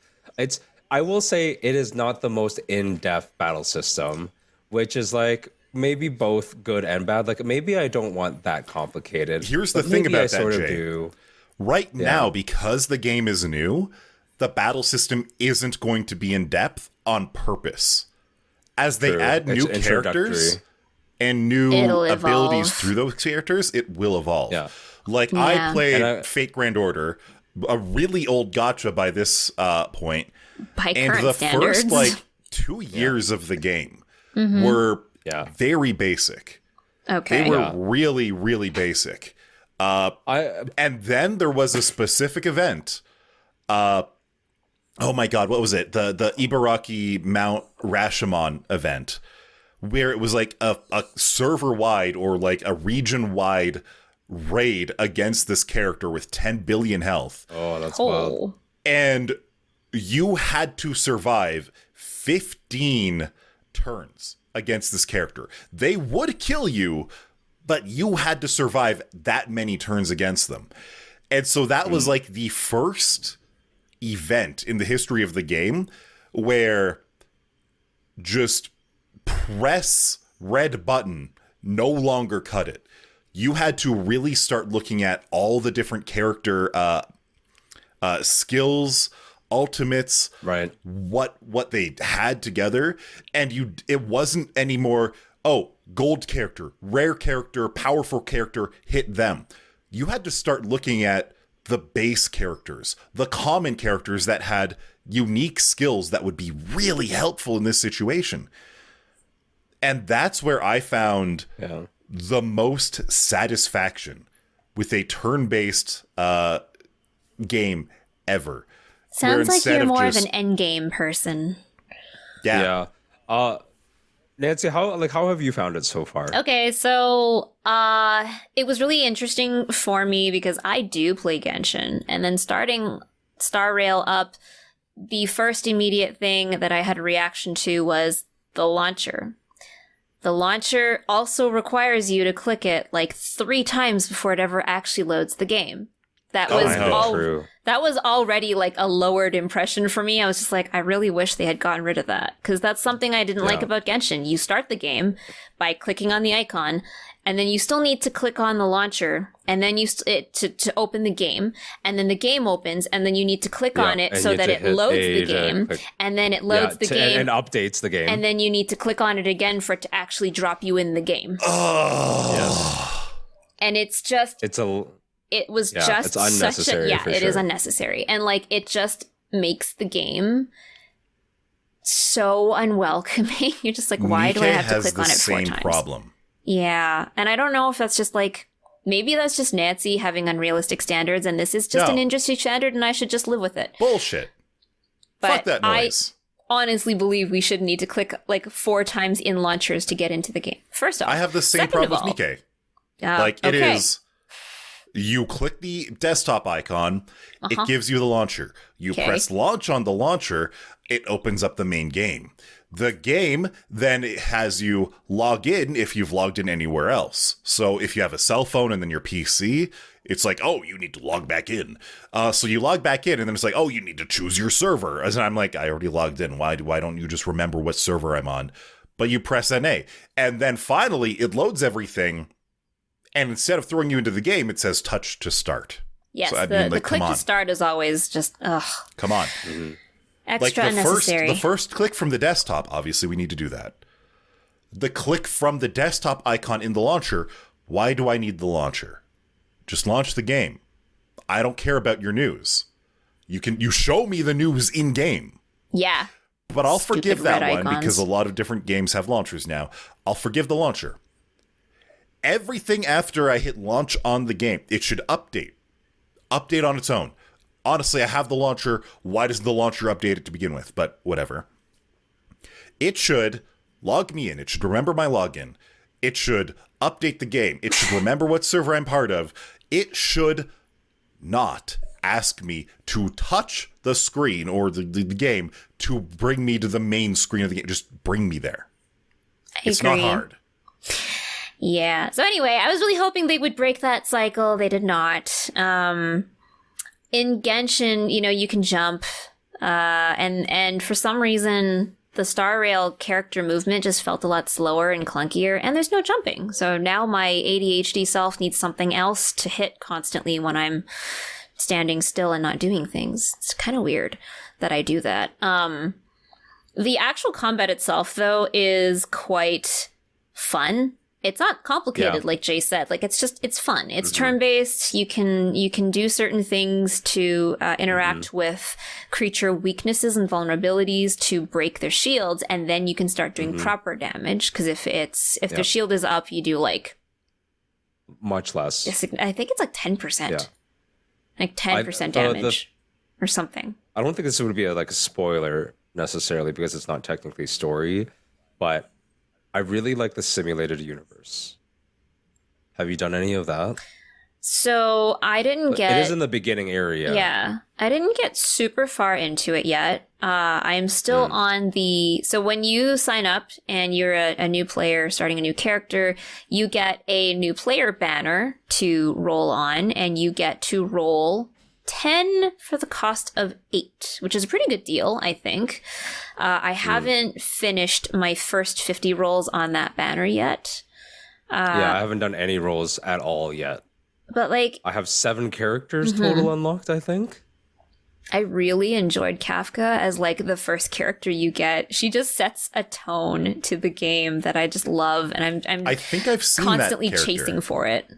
I will say it is not the most in-depth battle system, which is like maybe both good and bad. Like maybe I don't want that complicated. Here's the but thing maybe about I that, sort of Jay. do. Right now, because the game is new, the battle system isn't going to be in depth on purpose. As they True. add new It's characters and new It'll abilities evolve. through those characters, it will evolve. Yeah. Like, Yeah. I played And I- Fate Grand Order, a really old gacha by this point, By and current the standards. first, like, 2 years of the game were very basic. okay. They were Yeah. really, really basic. And then there was a specific event. Oh my god, what was it? The Ibaraki Mount Rashomon event, where it was like a server-wide or like a region-wide raid against this character with 10 billion health. Oh, that's wild. Oh. And you had to survive 15 turns against this character. They would kill you, but you had to survive that many turns against them. And so that was like the first event in the history of the game where just press red button no longer cut it. You had to really start looking at all the different character skills, ultimates, Right. what they had together, and it wasn't anymore, oh, gold character, rare character, powerful character, hit them. You had to start looking at the base characters, the common characters that had unique skills that would be really helpful in this situation. And that's where I found the most satisfaction with a turn-based game ever. Where Sounds like instead you're more just- of an endgame person. Yeah. Nancy, how have you found it so far? Okay, so it was really interesting for me because I do play Genshin, and then starting Star Rail up, the first immediate thing that I had a reaction to was the launcher. The launcher also requires you to click it like 3 times before it ever actually loads the game. That was I know. True. that was already like a lowered impression for me. I was just like, I really wish they had gotten rid of that, because that's something I didn't like about Genshin. You start the game by clicking on the icon, and then you still need to click on the launcher, and then to open the game, and then the game opens, and then you need to click on it and so you that have it to hit loads A the to game, click. and then it loads the game, and updates the game. and then you need to click on it again for it to actually drop you in the game. And it's just it was just it's unnecessary. such a, for it sure. is unnecessary, and like it just makes the game so unwelcoming. You're just like, why do I have to click on it 4 times? Same problem. Yeah, and I don't know if that's just like, maybe that's just Nancy having unrealistic standards, and this is just an No. industry standard, and I should just live with it. Bullshit. But Fuck that noise. I honestly believe we should need to click like 4 times in launchers to get into the game. First off, I have the same Second problem of with Nikkei. all, It is, you click the desktop icon, it gives you the launcher. You Okay. press launch on the launcher, it opens up the main game. The game then it has you log in if you've logged in anywhere else. So if you have a cell phone and then your PC, it's like, oh, you need to log back in. So you log back in, and then it's like, oh, you need to choose your server. And I'm like, I already logged in. Why don't you just remember what server I'm on? But you press NA. And then finally, it loads everything. And instead of throwing you into the game, it says touch to start. yes, So, I the mean, like, click come to on. start is always just Come on. extra Like unnecessary. the first click from the desktop, obviously we need to do that. The click from the desktop icon in the launcher, why do I need the launcher? Just launch the game. I don't care about your news. You show me the news in game. Yeah. But I'll Stupid forgive that red one icons. because a lot of different games have launchers now. I'll forgive the launcher. Everything after I hit launch on the game, it should update. Update on its own. Honestly, I have the launcher. Why doesn't the launcher update it to begin with? But whatever. It should log me in. It should remember my login. It should update the game. It should remember what server I'm part of. It should not ask me to touch the screen or the game to bring me to the main screen of the game. Just bring me there. It's not hard. Yeah. So anyway, I was really hoping they would break that cycle. They did not. In Genshin, you can jump, and for some reason the Star Rail character movement just felt a lot slower and clunkier, and there's no jumping. So now my ADHD self needs something else to hit constantly when I'm standing still and not doing things. It's kind of weird that I do that. The actual combat itself, though, is quite fun. It's not complicated, like Jay said. Like, it's fun. It's turn-based. You can do certain things to interact with creature weaknesses and vulnerabilities to break their shields, and then you can start doing proper damage. Because if their shield is up, you do like much less. I think it's like 10%, like 10% damage or something. I don't think this would be a spoiler necessarily because it's not technically story, but I really like the simulated universe. Have you done any of that? So I didn't get... It is in the beginning area. Yeah. I didn't get super far into it yet. I am still on the... So when you sign up and you're a new player starting a new character, you get a new player banner to roll on, and you get to roll 10 for the cost of 8, which is a pretty good deal, I think. I haven't finished my first 50 rolls on that banner yet. I haven't done any rolls at all yet. But like... I have 7 characters total unlocked, I think. I really enjoyed Kafka as like the first character you get. She just sets a tone to the game that I just love, and I think I've seen constantly that character. chasing for it.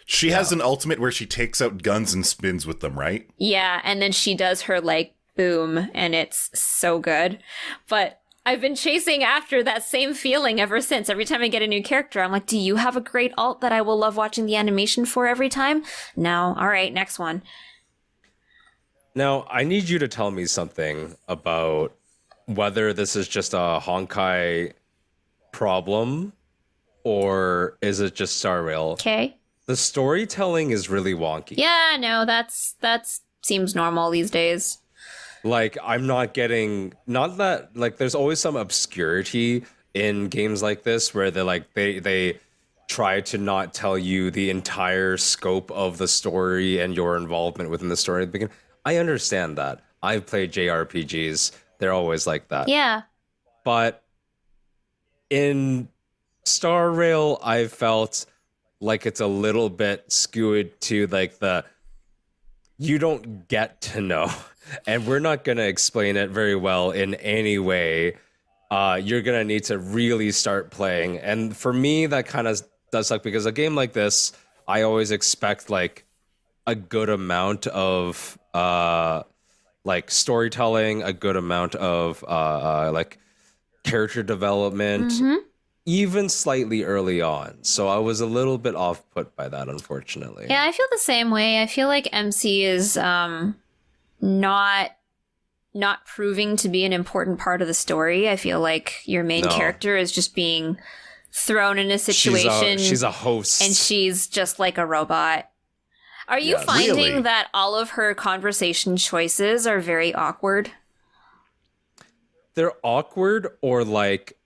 She has an ultimate where she takes out guns and spins with them, right? Yeah, and then she does her like boom, and it's so good. But I've been chasing after that same feeling ever since. Every time I get a new character, I'm like, do you have a great alt that I will love watching the animation for every time? No. All right, next one. Now, I need you to tell me something about whether this is just a Honkai problem or is it just Star Rail. Okay. The storytelling is really wonky. Yeah, no, that seems normal these days. Like, I'm not getting, not that, like, there's always some obscurity in games like this where they try to not tell you the entire scope of the story and your involvement within the story at the beginning. I understand that. I've played JRPGs. They're always like that. Yeah. But in Star Rail, I felt like it's a little bit skewed to like you don't get to know. And we're not going to explain it very well in any way. You're going to need to really start playing. And for me, that kind of does suck because a game like this, I always expect like a good amount of like storytelling, a good amount of like character development, even slightly early on. So I was a little bit off put by that, unfortunately. Yeah, I feel the same way. I feel like MC is not proving to be an important part of the story. I feel like your main character is just being thrown in a situation. She's a host. And she's just like a robot. Are you finding that all of her conversation choices are very awkward? They're awkward or like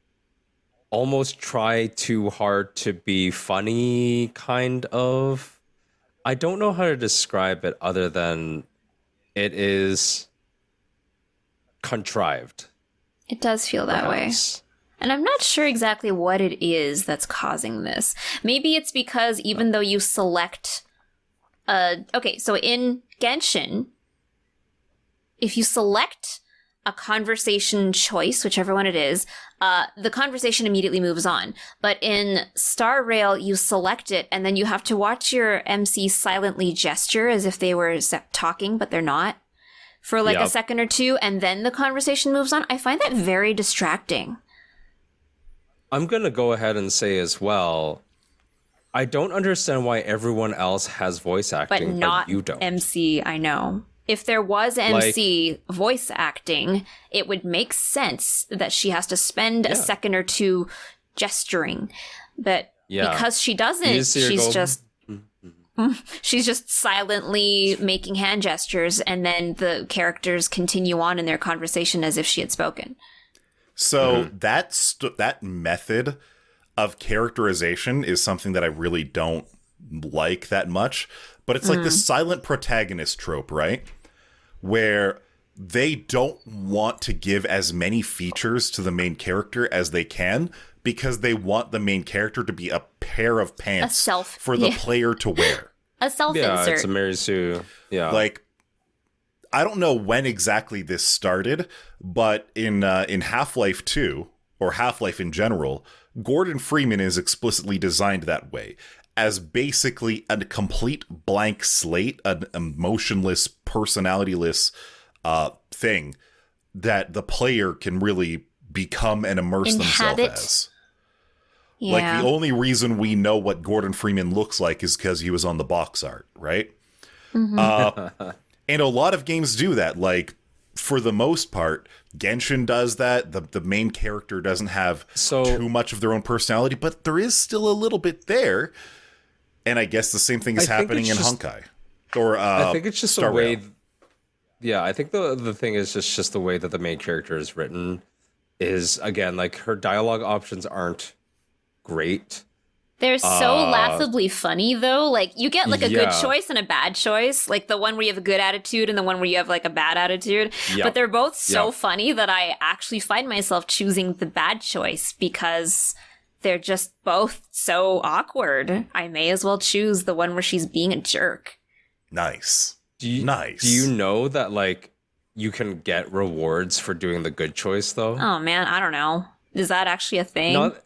almost try too hard to be funny, kind of. I don't know how to describe it other than it is contrived. It does feel that way. And I'm not sure exactly what it is that's causing this. Maybe it's because even though you select... okay, so in Genshin, if you select a conversation choice, whichever one it is, the conversation immediately moves on. But in Star Rail, you select it, and then you have to watch your MC silently gesture as if they were talking, but they're not, for like a second or two, and then the conversation moves on. I find that very distracting. I'm going to go ahead and say as well, I don't understand why everyone else has voice acting, but not you don't. MC, I know. If there was MC voice acting, it would make sense that she has to spend a second or two gesturing. But because she doesn't, she's just silently making hand gestures, and then the characters continue on in their conversation as if she had spoken. So that method of characterization is something that I really don't like that much. But it's like the silent protagonist trope, right? Where they don't want to give as many features to the main character as they can because they want the main character to be a pair of pants for the player to wear. A self-insert. Yeah, it's a Mary Sue. Yeah. Like, I don't know when exactly this started, but in Half-Life 2, or Half-Life in general, Gordon Freeman is explicitly designed that way, as basically a complete blank slate, an emotionless, personality-less thing that the player can really become and immerse themselves as. Yeah. Like, the only reason we know what Gordon Freeman looks like is because he was on the box art, right? Mm-hmm. And a lot of games do that. Like, for the most part, Genshin does that. The main character doesn't have too much of their own personality, but there is still a little bit there. And I guess the same thing is happening in Honkai. Or I think it's just Star the way... Rail. Yeah, I think the thing is just the way that the main character is written is, again, like, her dialogue options aren't great. They're so laughably funny, though. Like, you get, like, a good choice and a bad choice. Like, the one where you have a good attitude and the one where you have, like, a bad attitude. Yep. But they're both so funny that I actually find myself choosing the bad choice because they're just both so awkward. I may as well choose the one where she's being a jerk. Nice. Do you know that, like, you can get rewards for doing the good choice, though? Oh, man, I don't know. Is that actually a thing? Not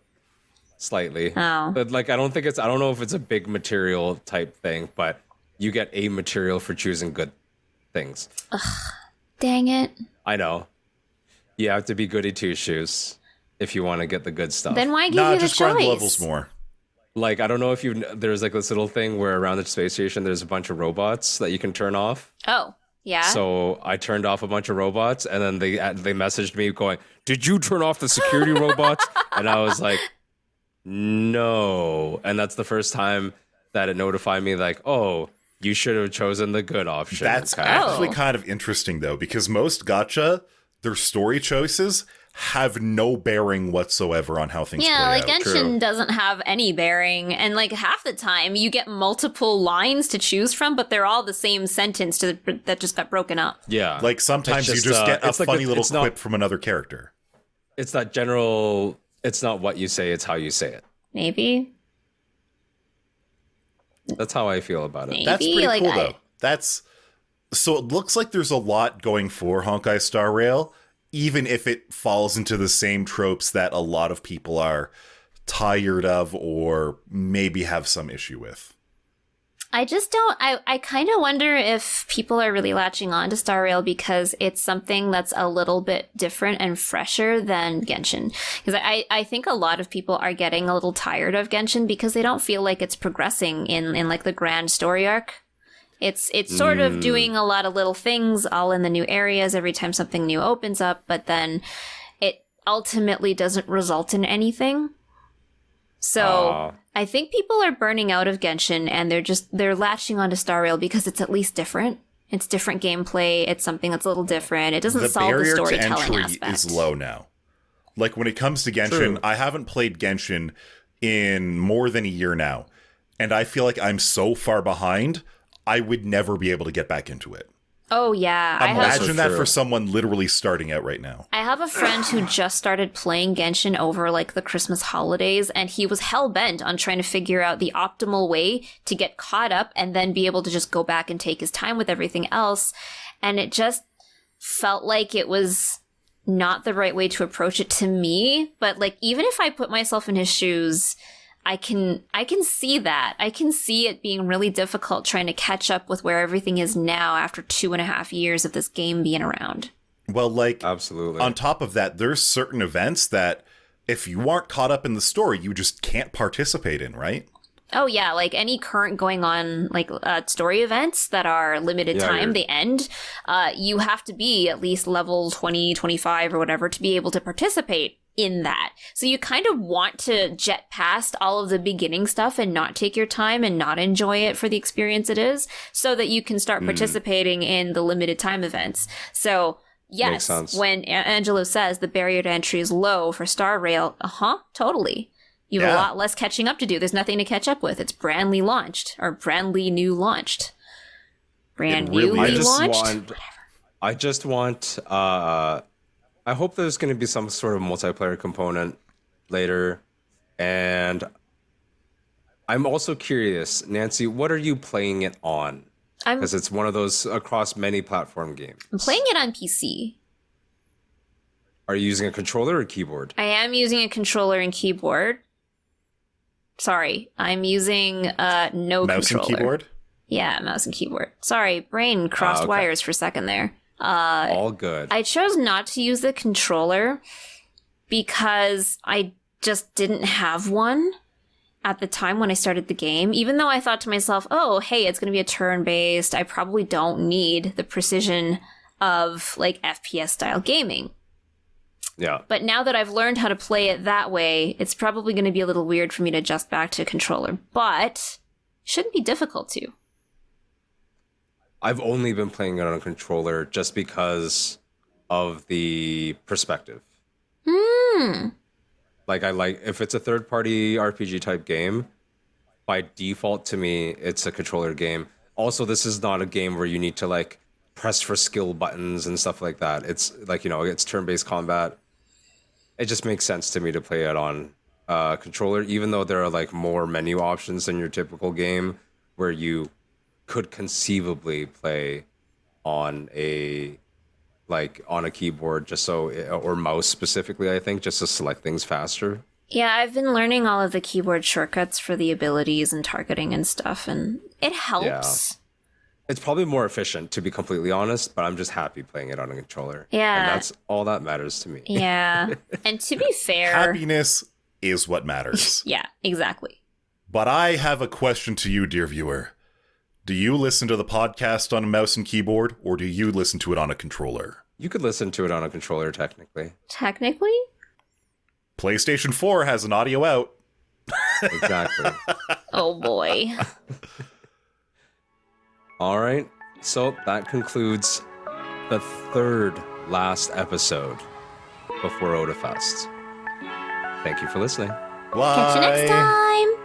slightly. Oh. But, like, I don't know if it's a big material type thing, but you get a material for choosing good things. Ugh, dang it. I know. You have to be goody two-shoes if you want to get the good stuff. Then why give you the just choice? grind levels more. Like, I don't know if there's, like, this little thing where around the space station there's a bunch of robots that you can turn off. Oh, yeah? So I turned off a bunch of robots, and then they messaged me going, "Did you turn off the security robots?" And I was like, no. And that's the first time that it notified me, like, oh, you should have chosen the good option. That's actually kind of interesting, though, because most gacha, their story choices have no bearing whatsoever on how things play out. Yeah, like Genshin doesn't have any bearing, and like half the time you get multiple lines to choose from, but they're all the same sentence that just got broken up. Yeah. Like sometimes you just get a funny little quip from another character. It's that general, it's not what you say, it's how you say it. Maybe. That's how I feel about it. Maybe. That's pretty cool, though. So it looks like there's a lot going for Honkai Star Rail, even if it falls into the same tropes that a lot of people are tired of or maybe have some issue with. I just don't, I kind of wonder if people are really latching on to Star Rail because it's something that's a little bit different and fresher than Genshin. Because I think a lot of people are getting a little tired of Genshin because they don't feel like it's progressing in like the grand story arc. It's sort of doing a lot of little things all in the new areas every time something new opens up, but then it ultimately doesn't result in anything. So I think people are burning out of Genshin and they're latching onto Star Rail because it's at least different. It's different gameplay. It's something that's a little different. It doesn't solve the storytelling aspect. The barrier to entry is low now. Like when it comes to Genshin, I haven't played Genshin in more than a year now. And I feel like I'm so far behind, I would never be able to get back into it. Oh, yeah. Imagine that for someone literally starting out right now. I have a friend who just started playing Genshin over like the Christmas holidays, and he was hell-bent on trying to figure out the optimal way to get caught up and then be able to just go back and take his time with everything else. And it just felt like it was not the right way to approach it to me. But like, even if I put myself in his shoes, I can see that. I can see it being really difficult trying to catch up with where everything is now after 2.5 years of this game being around. Well, like, absolutely. On top of that, there's certain events that if you aren't caught up in the story, you just can't participate in, right? Oh, yeah. Like any current going on, like story events that are limited time, they end. You have to be at least level 20, 25 or whatever to be able to participate in that. So you kind of want to jet past all of the beginning stuff and not take your time and not enjoy it for the experience it is so that you can start participating in the limited time events. So yes, when Angelo says the barrier to entry is low for Star Rail, totally. You have a lot less catching up to do. There's nothing to catch up with. It's brandly launched or brandly new launched. Brand newly launched. I just want. I hope there's going to be some sort of multiplayer component later, and I'm also curious, Nancy. What are you playing it on? Because it's one of those across many platform games. I'm playing it on PC. Are you using a controller or keyboard? I am using a controller and keyboard. Sorry, I'm using no Mouse controller. and keyboard? Yeah, mouse and keyboard. Sorry, brain crossed wires for a second there. All good. I chose not to use the controller because I just didn't have one at the time when I started the game, even though I thought to myself, oh, hey, it's going to be a turn-based. I probably don't need the precision of like FPS style gaming. Yeah. But now that I've learned how to play it that way, it's probably going to be a little weird for me to adjust back to a controller, but shouldn't be difficult to. I've only been playing it on a controller just because of the perspective. Like, if it's a third-party RPG type game, by default to me, it's a controller game. Also, this is not a game where you need to like press for skill buttons and stuff like that. It's like, it's turn-based combat. It just makes sense to me to play it on controller, even though there are like more menu options than your typical game where you could conceivably play on a keyboard or mouse specifically, I think, just to select things faster. Yeah, I've been learning all of the keyboard shortcuts for the abilities and targeting and stuff, and it helps. Yeah. It's probably more efficient, to be completely honest, but I'm just happy playing it on a controller. Yeah. And that's all that matters to me. Yeah. And to be fair... Happiness is what matters. Yeah, exactly. But I have a question to you, dear viewer. Do you listen to the podcast on a mouse and keyboard, or do you listen to it on a controller? You could listen to it on a controller, technically. Technically? PlayStation 4 has an audio out. Exactly. Oh boy. All right. So that concludes the third last episode before Otafest. Thank you for listening. Bye. Catch you next time!